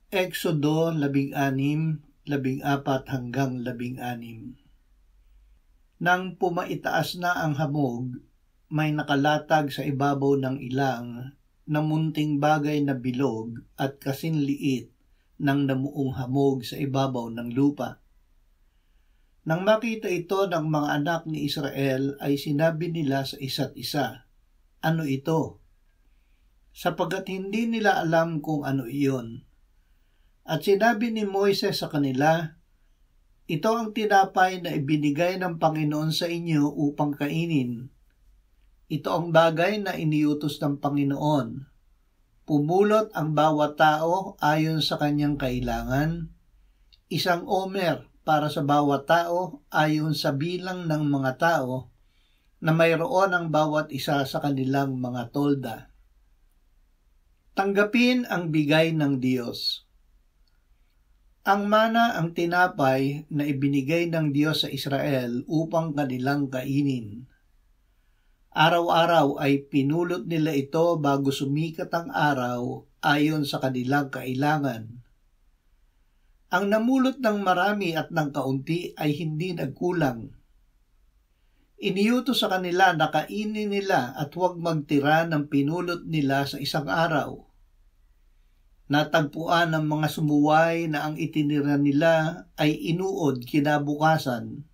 Exodo 16:14-16. Nang pumaitaas na ang hamog, may nakalatag sa ibabaw ng ilang na munting bagay na bilog at kasinliit ng namuong hamog sa ibabaw ng lupa. Nang makita ito ng mga anak ni Israel ay sinabi nila sa isa't isa, "Ano ito?" Sapagat hindi nila alam kung ano iyon. At sinabi ni Moises sa kanila, "Ito ang tinapay na ibinigay ng Panginoon sa inyo upang kainin. Ito ang bagay na iniutos ng Panginoon. Pumulot ang bawat tao ayon sa kanyang kailangan, 1 omer para sa bawat tao ayon sa bilang ng mga tao na mayroon ang bawat isa sa kanilang mga tolda." Tanggapin ang bigay ng Diyos. Ang mana ang tinapay na ibinigay ng Diyos sa Israel upang kanilang kainin. Araw-araw ay pinulot nila ito bago sumikat ang araw ayon sa kanilang kailangan. Ang namulot ng marami at ng kaunti ay hindi nagkulang. Iniutos sa kanila na kainin nila at huwag magtira ng pinulot nila sa isang araw. Natagpuan ng mga sumuway na ang itinira nila ay inuod kinabukasan.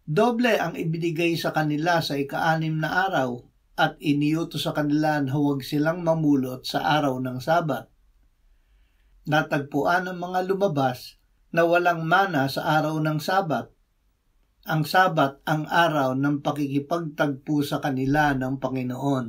Doble ang ibinigay sa kanila sa ika-6 na araw at iniutos sa kanila na huwag silang mamulot sa araw ng Sabat. Natagpuan ng mga lumabas na walang mana sa araw ng Sabat. Ang Sabat ang araw ng pakikipagtagpo sa kanila ng Panginoon.